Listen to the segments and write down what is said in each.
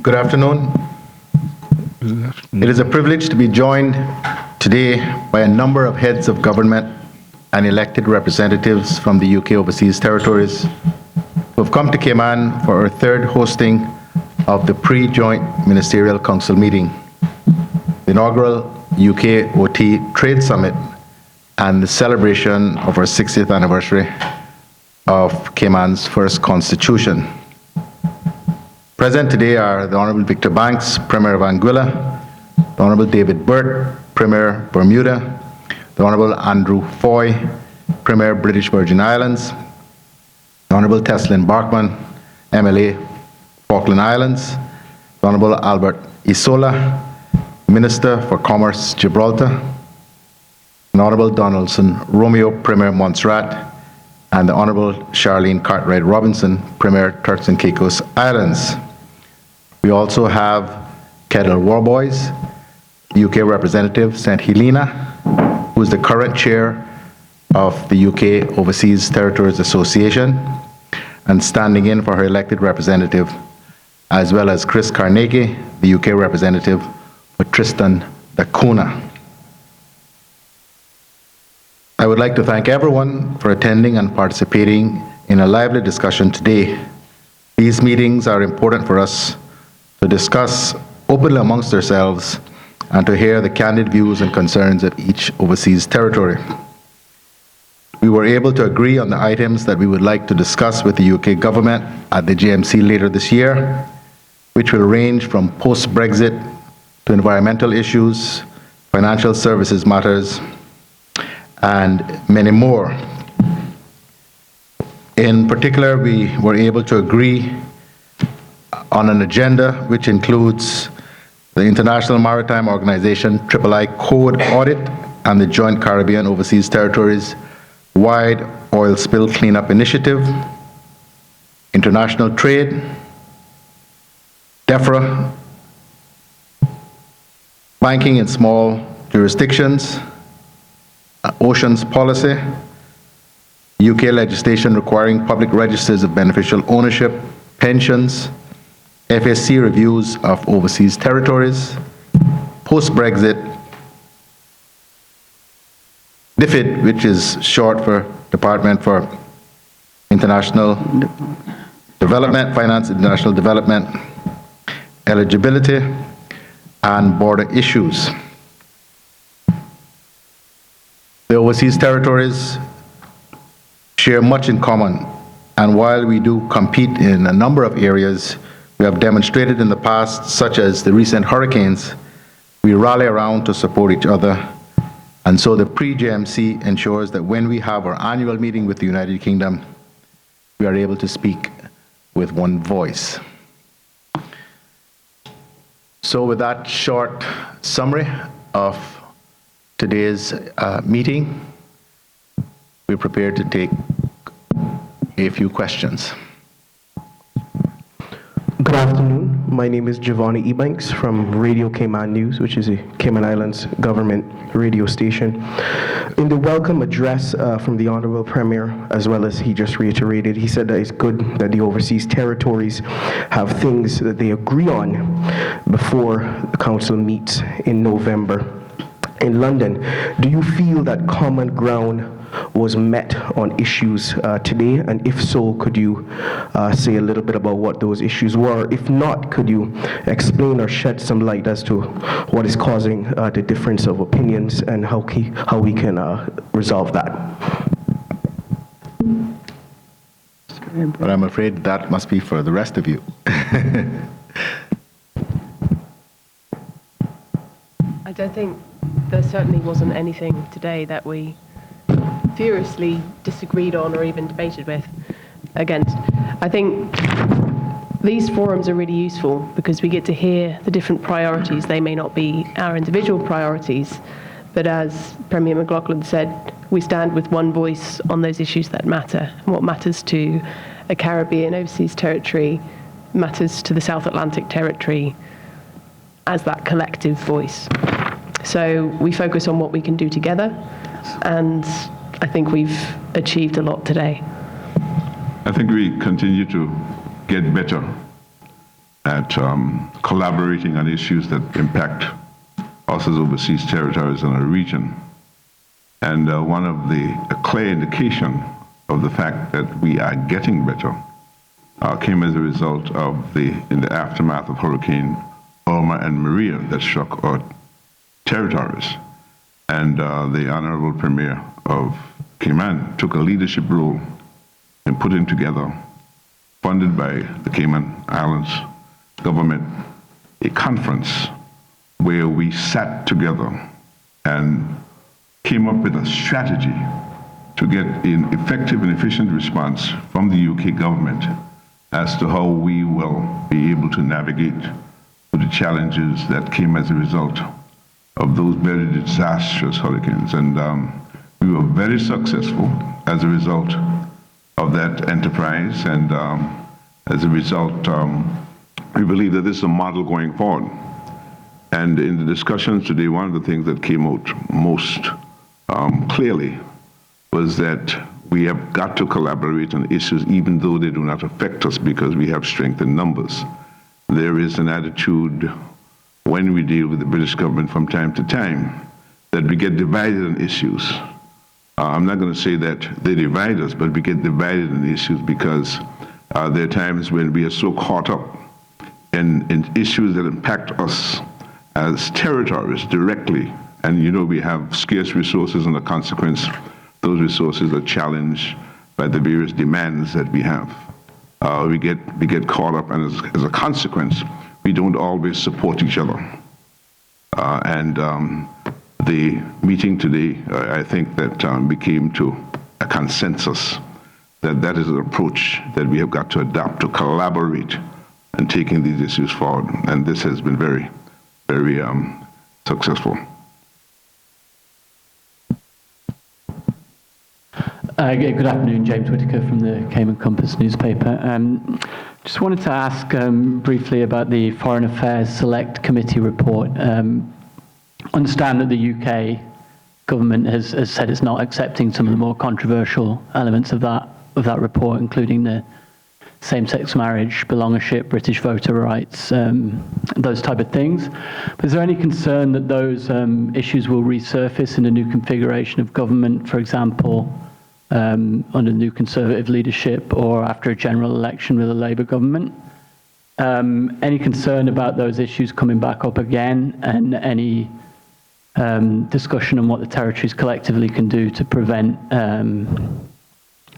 Good afternoon. It is a privilege to be joined today by a number of heads of government and elected representatives from the UK overseas territories who have come to Cayman for our third hosting of the pre-joint Ministerial Council meeting, the inaugural UK OT Trade Summit, and the celebration of our 60th anniversary of Cayman's first constitution. Present today are the Honourable Victor Banks, Premier of Anguilla, the Honourable David Burt, Premier Bermuda, the Honourable Andrew Foy, Premier British Virgin Islands, the Honourable Teslin Barkman, MLA Falkland Islands, the Honourable Albert Isola, Minister for Commerce Gibraltar, the Honourable Donaldson Romeo, Premier Montserrat, and the Honourable Charlene Cartwright Robinson, Premier Turks and Caicos Islands. We also have Kedal Warboys, UK Representative St. Helena, who is the current chair of the UK Overseas Territories Association and standing in for her elected representative, as well as Chris Carnegie, the UK representative for Tristan da Cunha. I would like to thank everyone for attending and participating in a lively discussion today. These meetings are important for us to discuss openly amongst ourselves and to hear the candid views and concerns of each overseas territory. We were able to agree on the items that we would like to discuss with the UK government at the JMC later this year, which will range from post-Brexit to environmental issues, financial services matters, and many more. In particular, we were able to agree on an agenda which includes the International Maritime Organization III Code Audit and the Joint Caribbean Overseas Territories Wide Oil Spill Cleanup Initiative, international trade, DEFRA, banking in small jurisdictions, oceans policy, UK legislation requiring public registers of beneficial ownership, pensions, FSC reviews of overseas territories, post-Brexit, DFID, which is short for Department for International Development, Finance, International Development, eligibility, and border issues. The overseas territories share much in common, and while we do compete in a number of areas, we have demonstrated in the past, such as the recent hurricanes, we rally around to support each other. And so the pre-JMC ensures that when we have our annual meeting with the United Kingdom, we are able to speak with one voice. So with that short summary of today's meeting, we're prepared to take a few questions. Good afternoon. My name is Giovanni Ebanks from Radio Cayman News, which is a Cayman Islands government radio station. In the welcome address from the Honorable Premier, as well as he just reiterated, he said that it's good that the overseas territories have things that they agree on before the Council meets in November in London. Do you feel that common ground was met on issues today? And if so, could you say a little bit about what those issues were? If not, could you explain or shed some light as to what is causing the difference of opinions and how we can resolve that? But I'm afraid that must be for the rest of you. I don't think there certainly wasn't anything today that we furiously disagreed on or even debated with against. I think these forums are really useful because we get to hear the different priorities. They may not be our individual priorities, but as Premier McLaughlin said, we stand with one voice on those issues that matter. And what matters to a Caribbean overseas territory matters to the South Atlantic territory as that collective voice. So we focus on what we can do together, and I think we've achieved a lot today. I think we continue to get better at collaborating on issues that impact us as overseas territories in our region. And one of a clear indication of the fact that we are getting better came as a result of in the aftermath of Hurricane Irma and Maria that struck our territories. And the Honorable Premier of Cayman took a leadership role in putting together, funded by the Cayman Islands government, a conference where we sat together and came up with a strategy to get an effective and efficient response from the UK government as to how we will be able to navigate through the challenges that came as a result of those very disastrous hurricanes. And we were very successful as a result of that enterprise. And as a result, we believe that this is a model going forward. And in the discussions today, one of the things that came out most clearly was that we have got to collaborate on issues even though they do not affect us because we have strength in numbers. There is an attitude when we deal with the British government from time to time that we get divided on issues. I'm not going to say that they divide us, but we get divided on issues because there are times when we are so caught up in issues that impact us as territories directly. And you know, we have scarce resources, and the consequence, those resources are challenged by the various demands that we have. We get caught up, and as a consequence, we don't always support each other. The meeting today, I think that we came to a consensus that that is an approach that we have got to adopt to collaborate and taking these issues forward. And this has been very, very successful. Good afternoon, James Whitaker from the Cayman Compass newspaper. Just wanted to ask briefly about the Foreign Affairs Select Committee report. Understand that the UK government has said it's not accepting some of the more controversial elements of that report, including the same-sex marriage, belongership, British voter rights, those type of things. But is there any concern that those issues will resurface in a new configuration of government, for example, under new Conservative leadership or after a general election with a Labour government? Any concern about those issues coming back up again, and any discussion on what the territories collectively can do to prevent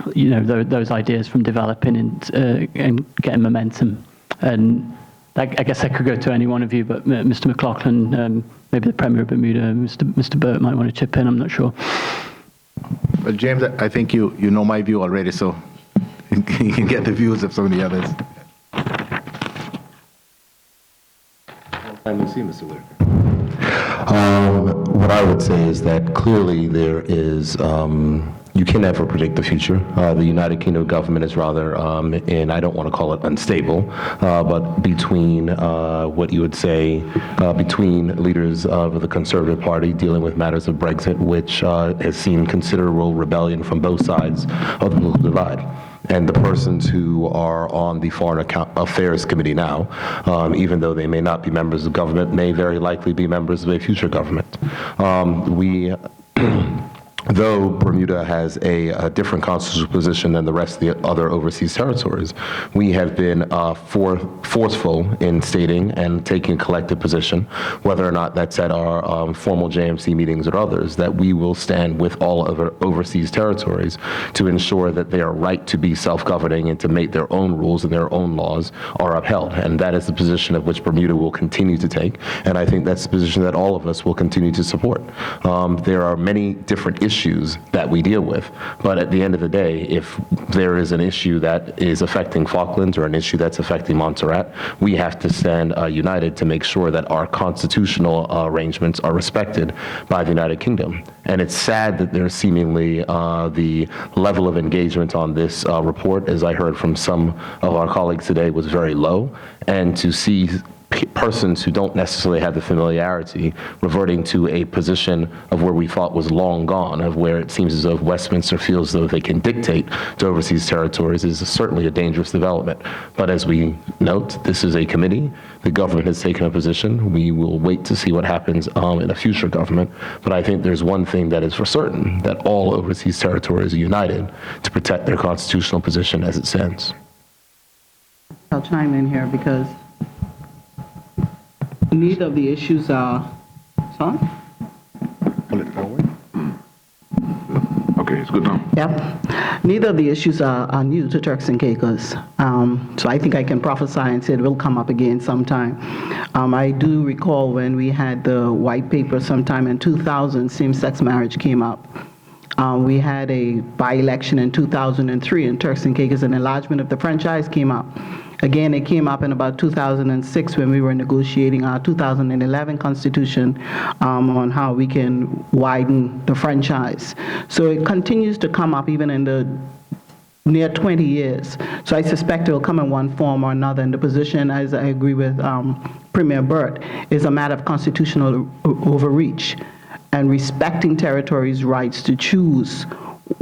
those ideas from developing and getting momentum? And I guess I could go to any one of you, but Mr. McLaughlin, maybe the Premier of Bermuda, Mr. Burt might want to chip in, I'm not sure. Well, James, I think you know my view already, so you can get the views of some of the others. Time to see, Mr. Whitaker. What I would say is that clearly there is, you can never predict the future. The United Kingdom government is rather, and I don't want to call it unstable, but between what you would say, between leaders of the Conservative Party dealing with matters of Brexit, which has seen considerable rebellion from both sides of the political divide. And the persons who are on the Foreign Affairs Committee now, even though they may not be members of government, may very likely be members of a future government. Though Bermuda has a different constitutional position than the rest of the other overseas territories, we have been forceful in stating and taking a collective position, whether or not that's at our formal JMC meetings or others, that we will stand with all other overseas territories to ensure that their right to be self-governing and to make their own rules and their own laws are upheld. And that is the position of which Bermuda will continue to take. And I think that's the position that all of us will continue to support. There are many different issues that we deal with, but at the end of the day, if there is an issue that is affecting Falklands or an issue that's affecting Montserrat, we have to stand united to make sure that our constitutional arrangements are respected by the United Kingdom. And it's sad that there's seemingly the level of engagement on this report, as I heard from some of our colleagues today, was very low. And to see persons who don't necessarily have the familiarity reverting to a position of where we thought was long gone, of where it seems as though Westminster feels as though they can dictate to overseas territories, is certainly a dangerous development. But as we note, this is a committee. The government has taken a position. We will wait to see what happens in a future government. But I think there's one thing that is for certain, that all overseas territories are united to protect their constitutional position as it stands. I'll chime in here because neither of the issues are, sorry? Pull it forward. Okay, it's good now. Yep. Neither of the issues are new to Turks and Caicos. So I think I can prophesy and say it will come up again sometime. I do recall when we had the white paper sometime in 2000, same-sex marriage came up. We had a by-election in 2003 in Turks and Caicos, an enlargement of the franchise came up. Again, it came up in about 2006 when we were negotiating our 2011 constitution on how we can widen the franchise. So it continues to come up even in the near 20 years. So I suspect it will come in one form or another. And the position, as I agree with Premier Burt, is a matter of constitutional overreach and respecting territories' rights to choose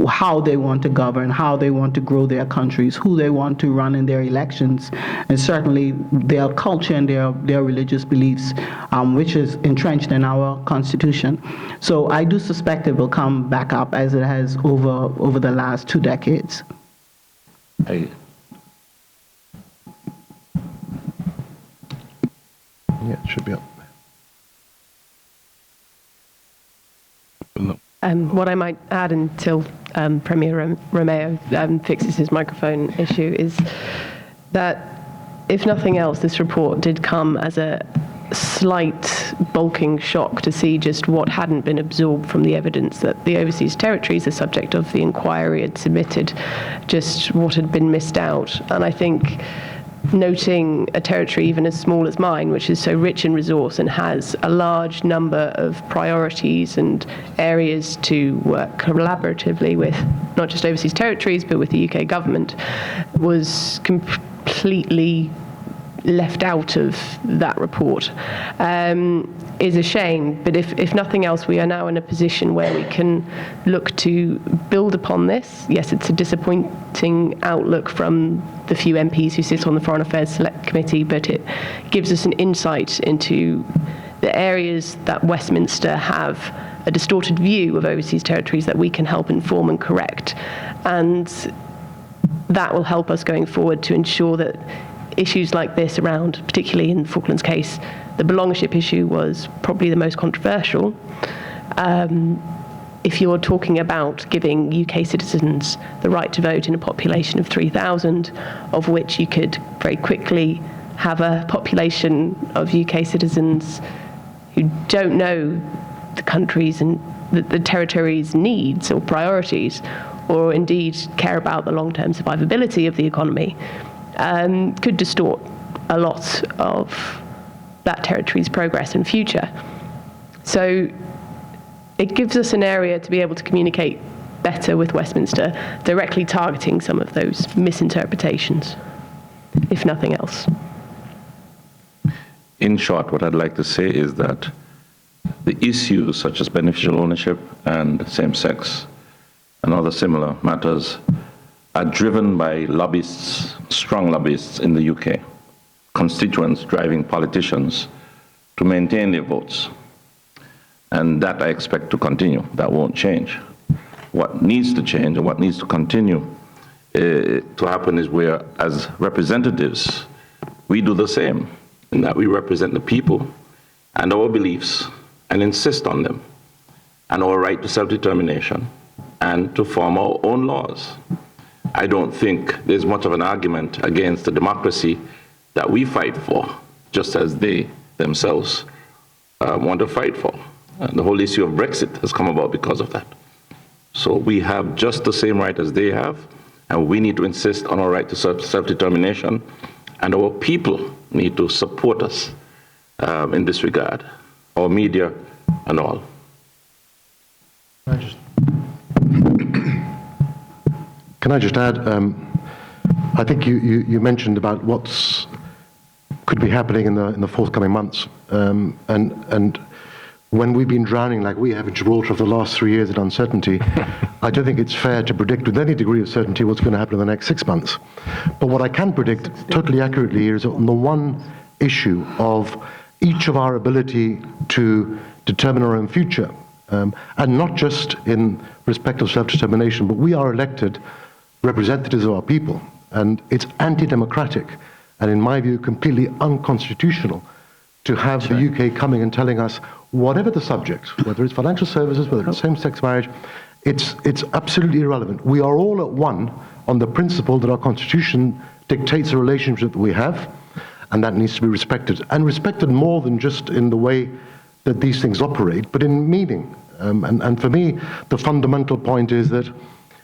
how they want to govern, how they want to grow their countries, who they want to run in their elections, and certainly their culture and their religious beliefs, which is entrenched in our Constitution. So I do suspect it will come back up as it has over the last 2 decades. Yeah, it should be up. What I might add until Premier Romeo fixes his microphone issue is that, if nothing else, this report did come as a slight bulking shock to see just what hadn't been absorbed from the evidence that the overseas territories, the subject of the inquiry, had submitted, just what had been missed out. And I think noting a territory even as small as mine, which is so rich in resource and has a large number of priorities and areas to work collaboratively with, not just overseas territories, but with the UK government, was completely left out of that report, is a shame. But if nothing else, we are now in a position where we can look to build upon this. Yes, it's a disappointing outlook from the few MPs who sit on the Foreign Affairs Select Committee, but it gives us an insight into the areas that Westminster have a distorted view of overseas territories that we can help inform and correct. And that will help us going forward to ensure that issues like this around, particularly in the Falklands case, the belongership issue was probably the most controversial. If you're talking about giving UK citizens the right to vote in a population of 3,000, of which you could very quickly have a population of UK citizens who don't know the country's and the territory's needs or priorities, or indeed care about the long-term survivability of the economy, could distort a lot of that territory's progress and future. So it gives us an area to be able to communicate better with Westminster, directly targeting some of those misinterpretations, if nothing else. In short, what I'd like to say is that the issues such as beneficial ownership and same-sex and other similar matters are driven by lobbyists, strong lobbyists in the UK, constituents driving politicians to maintain their votes. And that I expect to continue. That won't change. What needs to change and what needs to continue to happen is where, as representatives, we do the same, in that we represent the people and our beliefs and insist on them, and our right to self-determination and to form our own laws. I don't think there's much of an argument against the democracy that we fight for, just as they themselves want to fight for. And the whole issue of Brexit has come about because of that. So we have just the same right as they have, and we need to insist on our right to self-determination, and our people need to support us in this regard, our media and all. Can I just add, I think you mentioned about what's could be happening in the forthcoming months. And when we've been drowning like we have in Gibraltar for the last 3 years in uncertainty, I don't think it's fair to predict with any degree of certainty what's going to happen in the next 6 months. But what I can predict totally accurately here is on the one issue of each of our ability to determine our own future, and not just in respect of self-determination, but we are elected representatives of our people, and it's anti-democratic, and in my view, completely unconstitutional to have the UK coming and telling us whatever the subject, whether it's financial services, whether it's same-sex marriage, it's absolutely irrelevant. We are all at one on the principle that our constitution dictates the relationship that we have, and that needs to be respected, and respected more than just in the way that these things operate, but in meaning. And for me, the fundamental point is that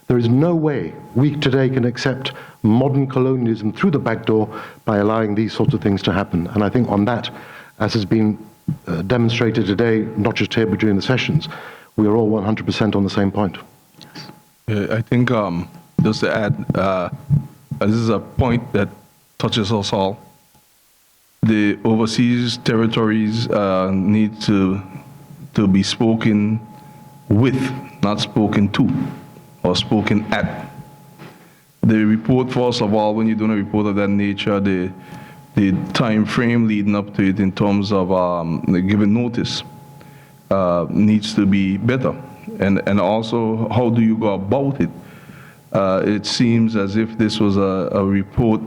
there is no way we today can accept modern colonialism through the back door by allowing these sorts of things to happen. And I think on that, as has been demonstrated today, not just here but during the sessions, we are all 100% on the same point. I think just to add, this is a point that touches us all. The overseas territories need to be spoken with, not spoken to, or spoken at. The report, first of all, when you're doing a report of that nature, the time frame leading up to it in terms of giving notice needs to be better. And also, how do you go about it? It seems as if this was a report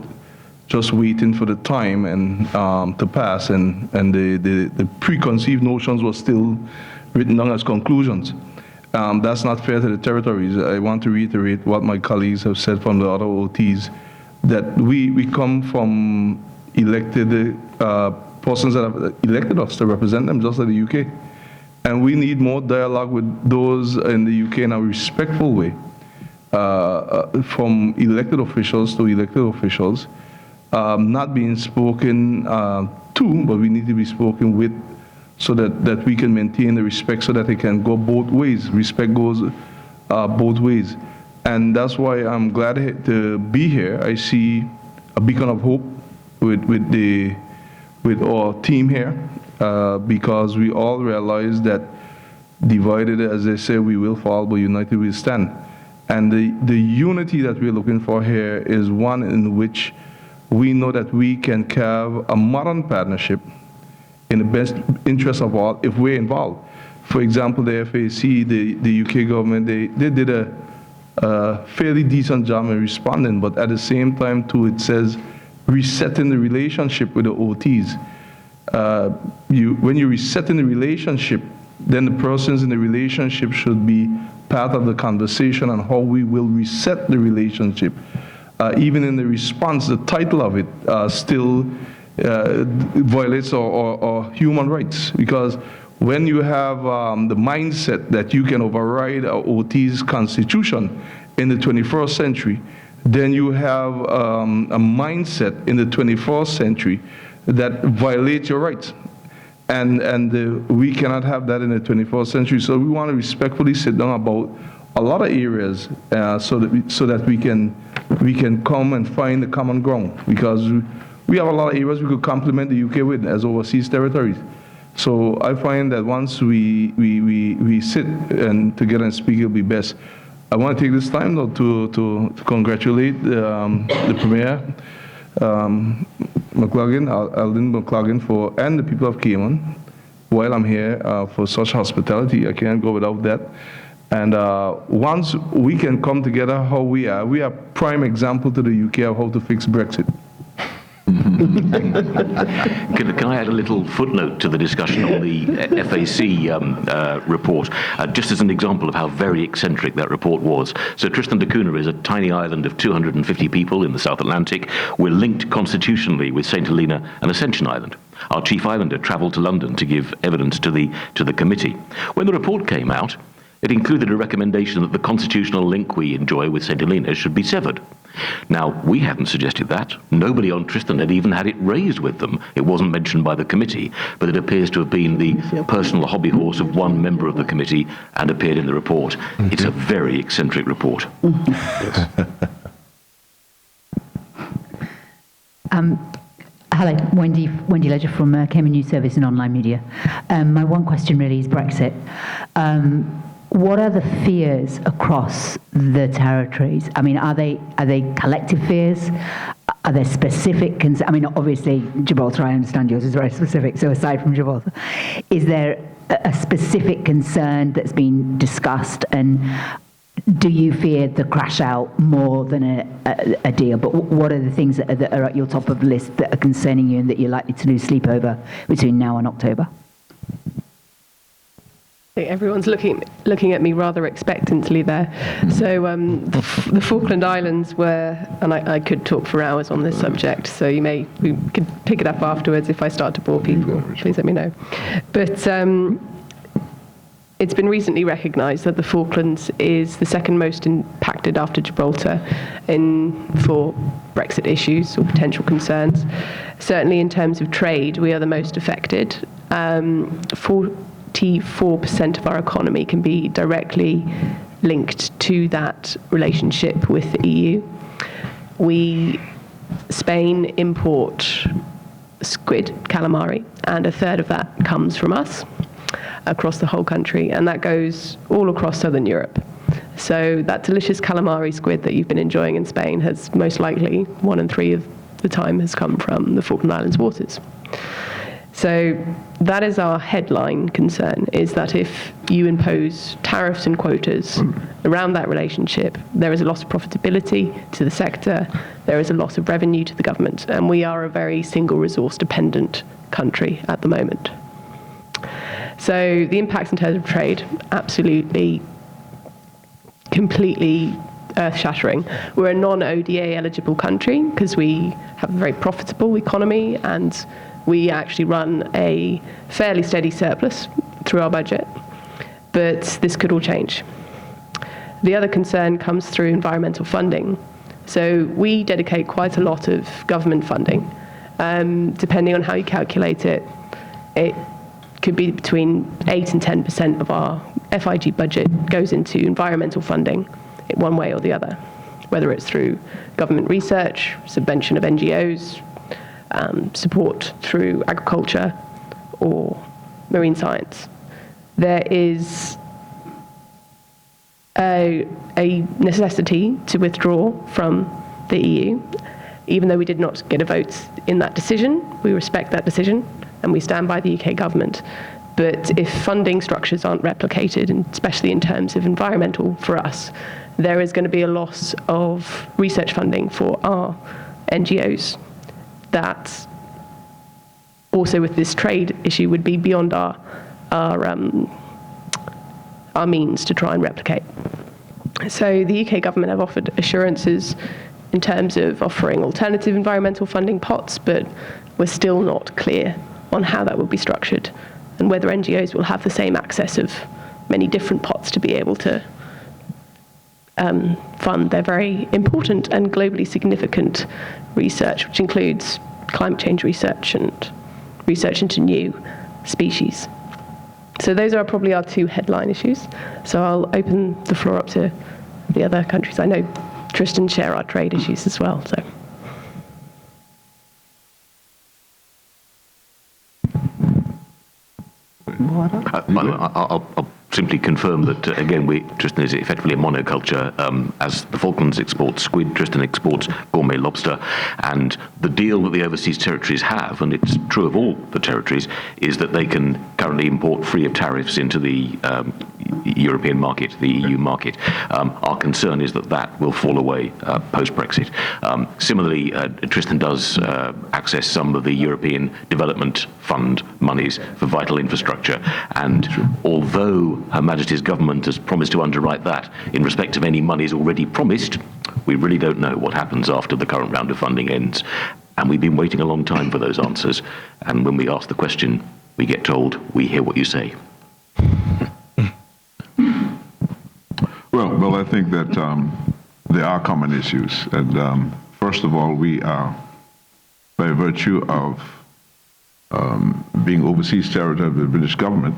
just waiting for the time and to pass, and the preconceived notions were still written down as conclusions. That's not fair to the territories. I want to reiterate what my colleagues have said from the other OTs, that we come from elected persons that have elected us to represent them, just like the UK. And we need more dialogue with those in the UK in a respectful way, from elected officials to elected officials, not being spoken to, but we need to be spoken with, so that we can maintain the respect, so that it can go both ways. Respect goes both ways. And that's why I'm glad to be here. I see a beacon of hope with our team here, because we all realize that divided, as they say, we will fall, but united we stand. And the unity that we're looking for here is one in which we know that we can carve a modern partnership in the best interest of all if we're involved. For example, the FAC, the UK government, they did a fairly decent job in responding, but at the same time too, it says resetting the relationship with the OTs. When you reset in the relationship, then the persons in the relationship should be part of the conversation on how we will reset the relationship. Even in the response, the title of it still violates our human rights, because when you have the mindset that you can override our OT's constitution in the 21st century, then you have a mindset in the 21st century that violates your rights. And we cannot have that in the 21st century. So we want to respectfully sit down about a lot of areas so that we can come and find the common ground, because we have a lot of areas we could complement the UK with as overseas territories. So I find that once we sit and together and speak, it'll be best. I want to take this time though to congratulate the Premier, McCloggin, Alden McCloggin, and the people of Cayman while I'm here for such hospitality. I can't go without that. And once we can come together how we are prime example to the UK of how to fix Brexit. Can I add a little footnote to the discussion on the FAC report, just as an example of how very eccentric that report was. So Tristan da Cunha is a tiny island of 250 people in the South Atlantic. We're linked constitutionally with St. Helena and Ascension Island. Our chief islander travelled to London to give evidence to the committee. When the report came out, it included a recommendation that the constitutional link we enjoy with St. Helena should be severed. Now, we hadn't suggested that. Nobody on Tristan had even had it raised with them. It wasn't mentioned by the committee, but it appears to have been the personal hobby horse of one member of the committee and appeared in the report. It's a very eccentric report. Hello, Wendy Ledger from Cayman News Service and Online Media. My one question really is Brexit. What are the fears across the territories? I mean, are they collective fears? Are there specific concerns? I mean, obviously, Gibraltar, I understand yours is very specific, so aside from Gibraltar, is there a specific concern that's been discussed, and do you fear the crash out more than a deal? But what are the things that are at your top of the list that are concerning you and that you're likely to lose sleep over between now and October? I think everyone's looking at me rather expectantly there. So the Falkland Islands were, and I could talk for hours on this subject, so we could pick it up afterwards if I start to bore people. Please let me know. But it's been recently recognised that the Falklands is the second most impacted after Gibraltar for Brexit issues or potential concerns. Certainly in terms of trade, we are the most affected. 44% of our economy can be directly linked to that relationship with the EU. Spain import squid, calamari, and a third of that comes from us across the whole country, and that goes all across Southern Europe. So that delicious calamari squid that you've been enjoying in Spain has most likely 1 in 3 of the time has come from the Falkland Islands waters. So that is our headline concern, is that if you impose tariffs and quotas around that relationship, there is a loss of profitability to the sector, there is a loss of revenue to the government, and we are a very single resource dependent country at the moment. So the impacts in terms of trade, absolutely, completely earth-shattering. We're a non-ODA eligible country because we have a very profitable economy, and we actually run a fairly steady surplus through our budget, but this could all change. The other concern comes through environmental funding. So we dedicate quite a lot of government funding. Depending on how you calculate it, it could be between 8 and 10% of our FIG budget goes into environmental funding in one way or the other, whether it's through government research, subvention of NGOs, support through agriculture or marine science. There is a necessity to withdraw from the EU. Even though we did not get a vote in that decision, we respect that decision and we stand by the UK government. But if funding structures aren't replicated, and especially in terms of environmental for us, there is going to be a loss of research funding for our NGOs that also with this trade issue would be beyond our means to try and replicate. So the UK government have offered assurances in terms of offering alternative environmental funding pots, but we're still not clear on how that will be structured and whether NGOs will have the same access of many different pots to be able to fund their very important and globally significant research, which includes climate change research and research into new species. So those are probably our 2 headline issues. So I'll open the floor up to the other countries. I know Tristan share our trade issues as well. So. I'll simply confirm that, again, Tristan is effectively a monoculture. As the Falklands exports squid, Tristan exports gourmet lobster. And the deal that the overseas territories have, and it's true of all the territories, is that they can currently import free of tariffs into the European market, the EU market. Our concern is that that will fall away post-Brexit. Similarly, Tristan does access some of the European Development Fund monies for vital infrastructure. And although Her Majesty's government has promised to underwrite that in respect of any monies already promised, we really don't know what happens after the current round of funding ends. And we've been waiting a long time for those answers. And when we ask the question, we get told, we hear what you say. Well, I think that there are common issues. And first of all, we are, by virtue of being overseas territory of the British government,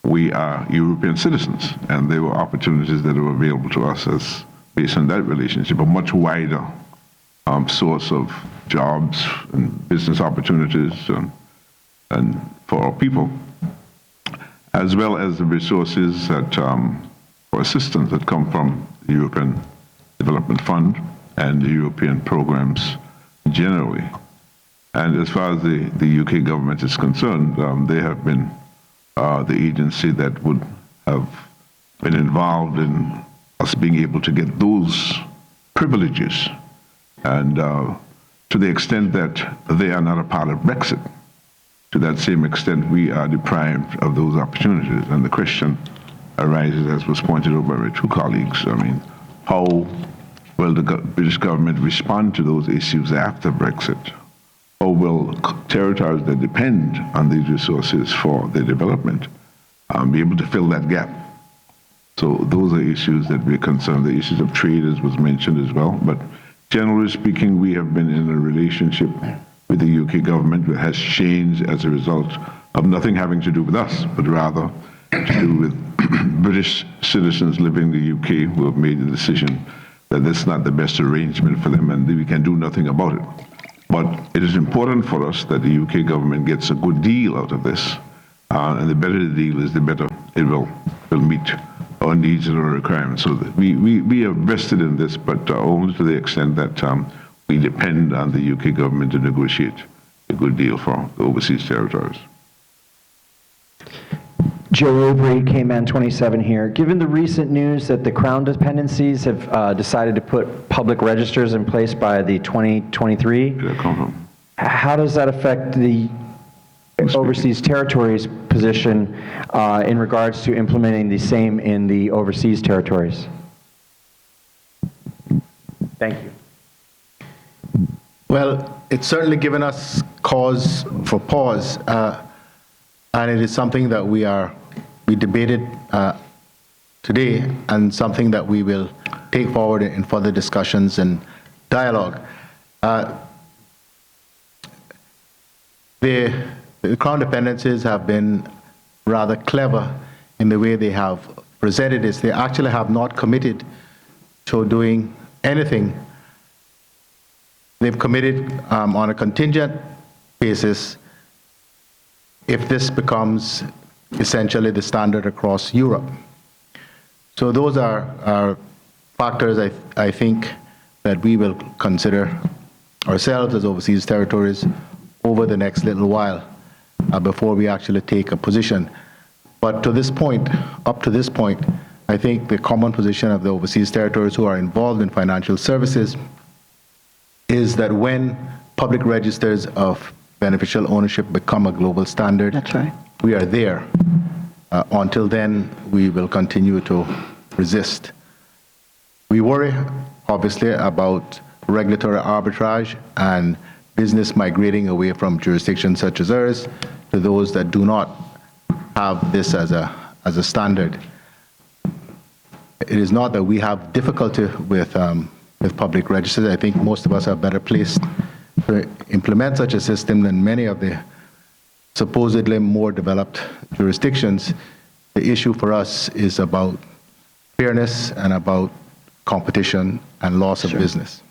we are European citizens. And there were opportunities that were available to us as based on that relationship, a much wider source of jobs and business opportunities and for our people, as well as the resources that, for assistance that come from the European Development Fund and the European programs generally. And as far as the UK government is concerned, they have been the agency that would have been involved in us being able to get those privileges. And to the extent that they are not a part of Brexit, to that same extent we are deprived of those opportunities. And the question arises, as was pointed out by my two colleagues, I mean, how will the British government respond to those issues after Brexit? How will territories that depend on these resources for their development be able to fill that gap? So those are issues that we're concerned. The issues of trade, as was mentioned as well. But generally speaking, we have been in a relationship with the UK government that has changed as a result of nothing having to do with us, but rather to do with British citizens living in the UK who have made the decision that that's not the best arrangement for them and we can do nothing about it. But it is important for us that the UK government gets a good deal out of this. And the better the deal is, the better it will meet our needs and our requirements. So that we are vested in this, but only to the extent that we depend on the UK government to negotiate a good deal for the overseas territories. Joe Obrey, Cayman 27 here. Given the recent news that the Crown dependencies have decided to put public registers in place by the 2023, how does that affect the overseas territories position in regards to implementing the same in the overseas territories? Thank you. Well, it's certainly given us cause for pause, and it is something that we debated today, and something that we will take forward in further discussions and dialogue. The Crown dependencies have been rather clever in the way they have presented this. They actually have not committed to doing anything. They've committed on a contingent basis if this becomes essentially the standard across Europe. So those are factors I think that we will consider ourselves as overseas territories over the next little while before we actually take a position. But to this point, up to this point, I think the common position of the overseas territories who are involved in financial services is that when public registers of beneficial ownership become a global standard, That's right. we are there. Until then, we will continue to resist. We worry, obviously, about regulatory arbitrage and business migrating away from jurisdictions such as ours to those that do not have this as a standard. It is not that we have difficulty with public registers. I think most of us are better placed to implement such a system than many of the supposedly more developed jurisdictions. The issue for us is about fairness and about competition and loss of business.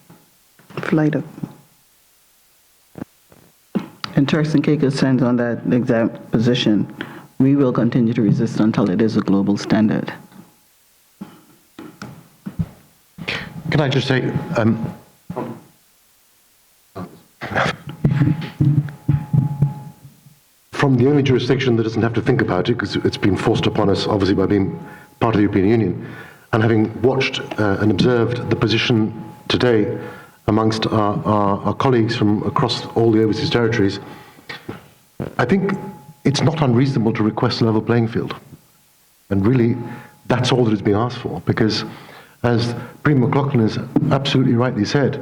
Flighter. And Turks and Caicos stands on that exact position. We will continue to resist until it is a global standard. Can I just say, from the only jurisdiction that doesn't have to think about it, because it's been forced upon us, obviously, by being part of the European Union, and having watched and observed the position today amongst our colleagues from across all the overseas territories, I think it's not unreasonable to request a level playing field. And really, that's all that is being asked for, because as Prem McLaughlin has absolutely rightly said,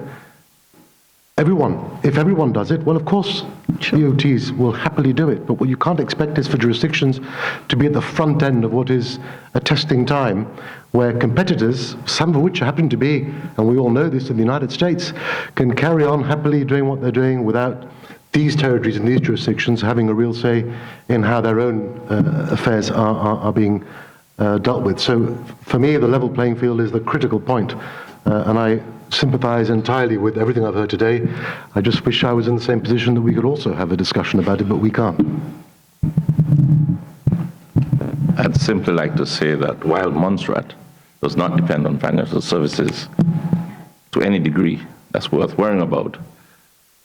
if everyone does it, well, of course, EOTs will happily do it. But what you can't expect is for jurisdictions to be at the front end of what is a testing time, where competitors, some of which happen to be, and we all know this in the United States, can carry on happily doing what they're doing without these territories and these jurisdictions having a real say in how their own affairs are being dealt with. So for me, the level playing field is the critical point. And I sympathize entirely with everything I've heard today. I just wish I was in the same position that we could also have a discussion about it, but we can't. I'd simply like to say that while Montserrat does not depend on financial services to any degree that's worth worrying about,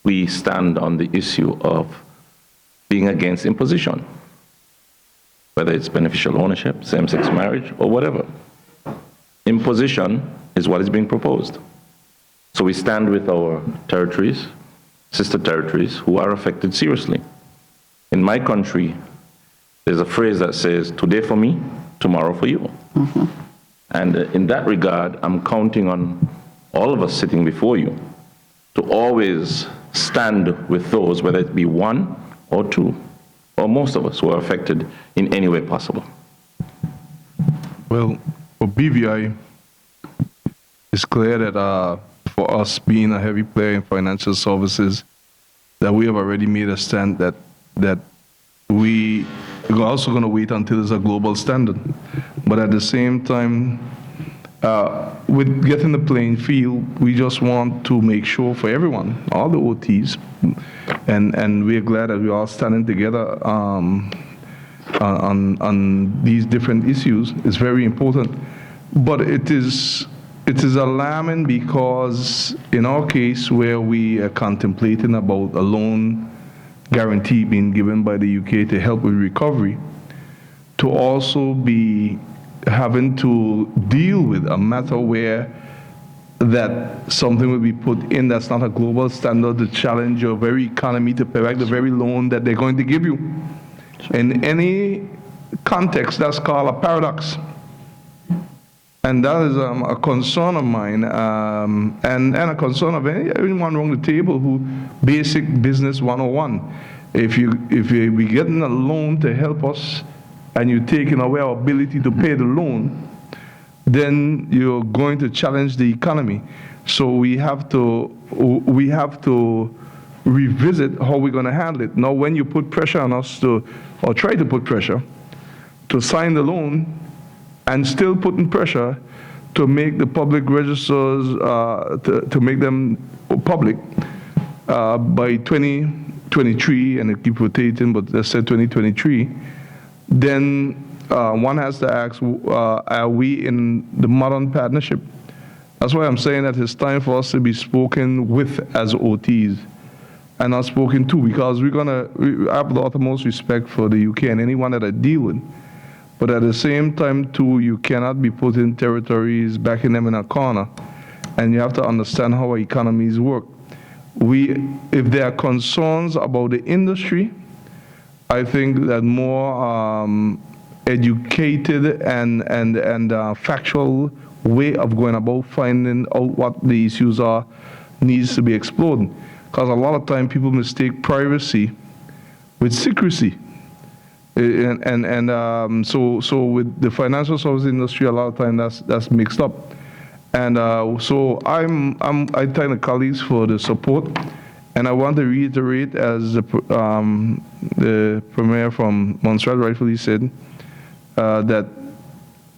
we stand on the issue of being against imposition, whether it's beneficial ownership, same-sex marriage, or whatever. Imposition is what is being proposed. So we stand with our territories, sister territories, who are affected seriously. In my country, there's a phrase that says, today for me, tomorrow for you. And in that regard, I'm counting on all of us sitting before you to always stand with those, whether it be one or two, or most of us who are affected in any way possible. Well, for BVI, it's clear that for us being a heavy player in financial services, that we have already made a stand that we are also going to wait until there's a global standard. But at the same time, with getting the playing field, we just want to make sure for everyone, all the OTs, and we're glad that we're all standing together on these different issues. It's very important. But it is alarming because in our case where we are contemplating about a loan guarantee being given by the UK to help with recovery, to also be having to deal with a matter where that something will be put in that's not a global standard to challenge your very economy to pay back the very loan that they're going to give you. In any context, that's called a paradox. And that is a concern of mine, and a concern of anyone around the table who basic business 101. If you be getting a loan to help us and you're taking away our ability to pay the loan, then you're going to challenge the economy. So we have to revisit how we're going to handle it. Now, when you put pressure on us or try to put pressure to sign the loan, and still putting pressure to make the public registers, to make them public by 2023, and it keep rotating, but let's say 2023, then one has to ask, are we in the modern partnership? That's why I'm saying that it's time for us to be spoken with as OTs and not spoken to, because I have the utmost respect for the UK and anyone that I deal with. But at the same time, too, you cannot be putting territories, backing them in a corner, and you have to understand how our economies work. If there are concerns about the industry, I think that more educated and factual way of going about finding out what the issues are needs to be explored. Because a lot of time people mistake privacy with secrecy. So with the financial services industry, a lot of time that's mixed up, and so I thank the colleagues for the support, and I want to reiterate, as the Premier from Montserrat rightfully said, that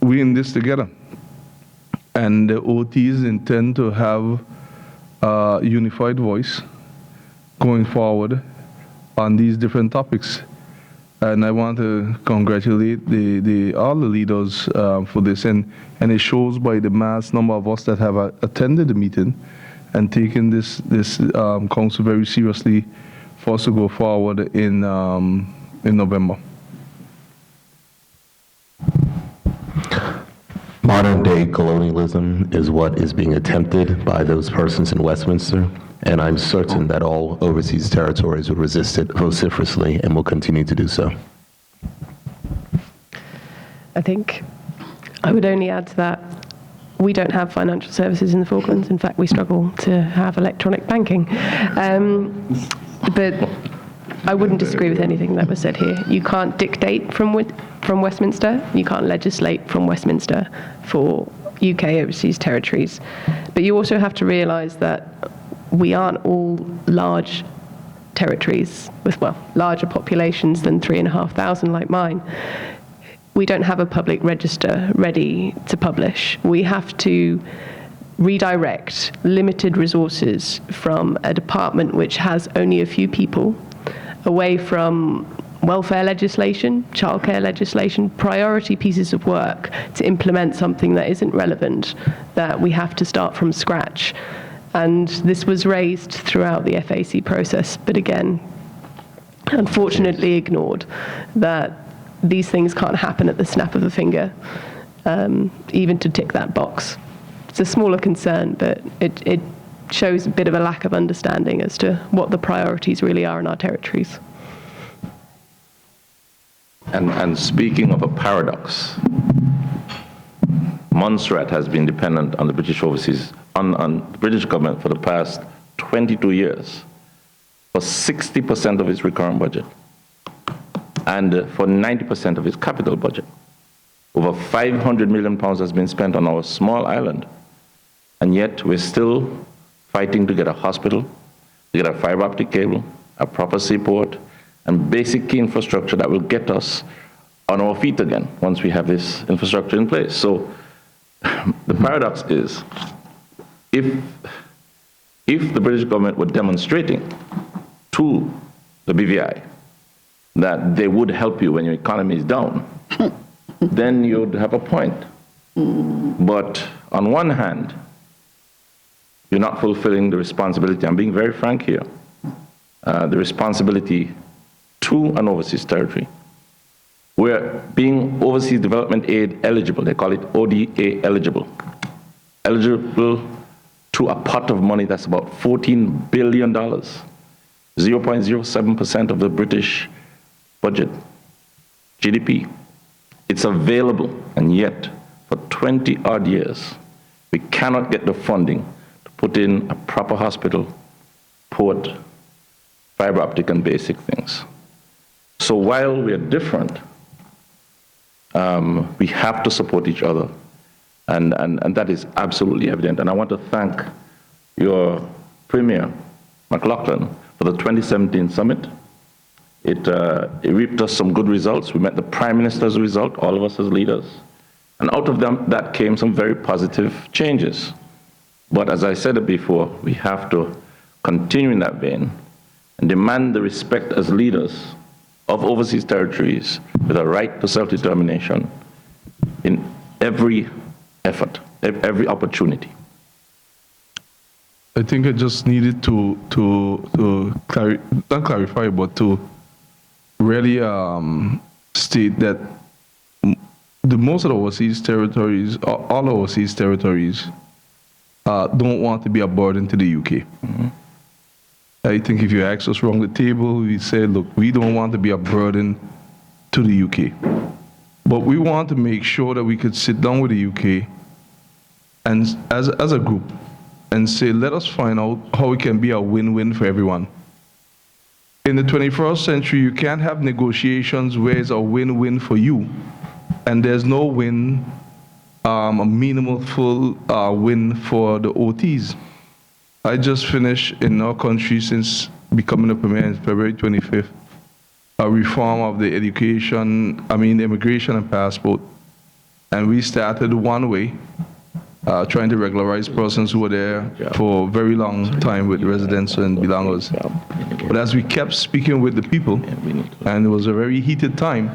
we're in this together, and the OTs intend to have a unified voice going forward on these different topics. And I want to congratulate all the leaders for this, and it shows by the mass number of us that have attended the meeting and taken this council very seriously for us to go forward in November. Modern day colonialism is what is being attempted by those persons in Westminster, and I'm certain that all overseas territories will resist it vociferously and will continue to do so. I think I would only add to that, we don't have financial services in the Falklands. In fact, we struggle to have electronic banking. But I wouldn't disagree with anything that was said here. You can't dictate from Westminster. You can't legislate from Westminster for UK overseas territories. But you also have to realise that we aren't all large territories with, larger populations than 3,500 like mine. We don't have a public register ready to publish. We have to redirect limited resources from a department which has only a few people away from welfare legislation, childcare legislation, priority pieces of work to implement something that isn't relevant, that we have to start from scratch. And this was raised throughout the FAC process, but again, unfortunately ignored, that these things can't happen at the snap of a finger, even to tick that box. It's a smaller concern, but it shows a bit of a lack of understanding as to what the priorities really are in our territories. And speaking of a paradox, Montserrat has been dependent on the British overseas, on the British government for the past 22 years for 60% of its recurrent budget and for 90% of its capital budget. Over £500 million has been spent on our small island, and yet we're still fighting to get a hospital, to get a fiber optic cable, a proper seaport, and basic key infrastructure that will get us on our feet again once we have this infrastructure in place. So the paradox is, if the British government were demonstrating to the BVI that they would help you when your economy is down, then you'd have a point. But on one hand, you're not fulfilling the responsibility, I'm being very frank here, the responsibility to an overseas territory. We're being overseas development aid eligible, they call it ODA eligible to a pot of money that's about $14 billion, 0.07% of the British budget, GDP. It's available, and yet for 20 odd years, we cannot get the funding to put in a proper hospital, port, fiber optic, and basic things. So while we're different, we have to support each other, and that is absolutely evident. And I want to thank your Premier, McLaughlin, for the 2017 summit. It reaped us some good results. We met the Prime Minister as a result, all of us as leaders. And out of that came some very positive changes. But as I said it before, we have to continue in that vein and demand the respect as leaders of overseas territories with a right to self-determination in every effort, every opportunity. I think I just needed to not clarify, but to really state that most of the overseas territories, all overseas territories, don't want to be a burden to the UK. Mm-hmm. I think if you ask us around the table, we say, look, we don't want to be a burden to the UK. But we want to make sure that we could sit down with the UK and as a group and say, let us find out how it can be a win-win for everyone. In the 21st century, you can't have negotiations where it's a win-win for you, and there's no win, a meaningful win for the OTs. I just finished in our country since becoming a premier on February 25th, a reform of the immigration and passport. And we started one way, trying to regularize persons who were there for a very long time with residents and belongers. But as we kept speaking with the people, and it was a very heated time,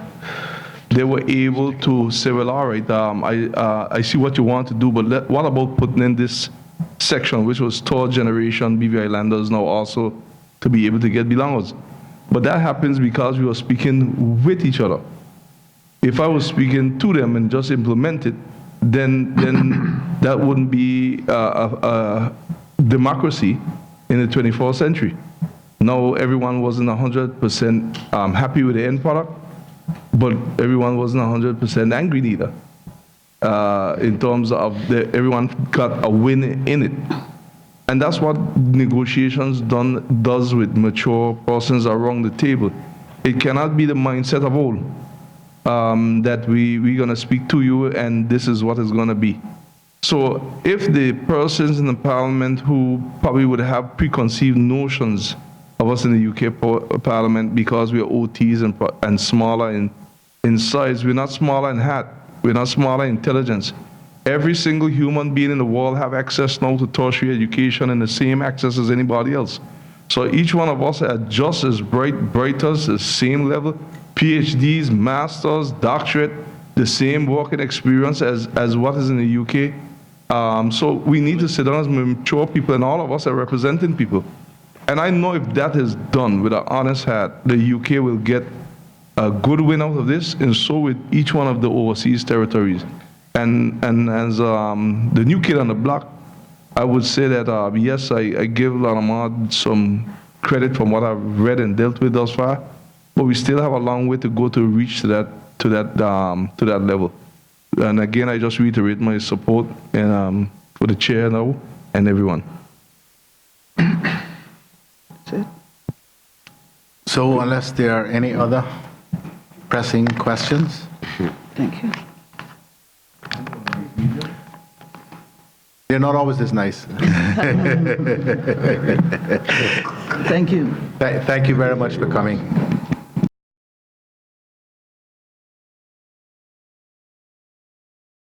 they were able to say, well, all right, I see what you want to do, but what about putting in this section, which was third generation BVI landers now also to be able to get belongers. But that happens because we were speaking with each other. If I was speaking to them and just implement it, then that wouldn't be a democracy in the 21st century. Now everyone wasn't 100% happy with the end product, but everyone wasn't 100% angry neither. In terms of everyone got a win in it. And that's what negotiations does with mature persons around the table. It cannot be the mindset of all that we're going to speak to you and this is what it's going to be. So if the persons in the parliament who probably would have preconceived notions of us in the UK parliament because we are OTs and smaller in size, we're not smaller in hat. We're not smaller in intelligence. every single human being in the world have access now to tertiary education and the same access as anybody else. So each one of us are just as bright as the same level, PhDs, masters, doctorate, the same working experience as what is in the UK. So we need to sit down as mature people, and all of us are representing people. And I know if that is done with an honest heart, the UK will get a good win out of this, and so with each one of the overseas territories. And as the new kid on the block, I would say that, yes, I give Lanamar some credit from what I've read and dealt with thus far, but we still have a long way to go to reach to that level. And again, I just reiterate my support and for the chair now and everyone. That's it. So unless there are any other pressing questions? Thank you. They're not always this nice. Thank you. Thank you very much for coming.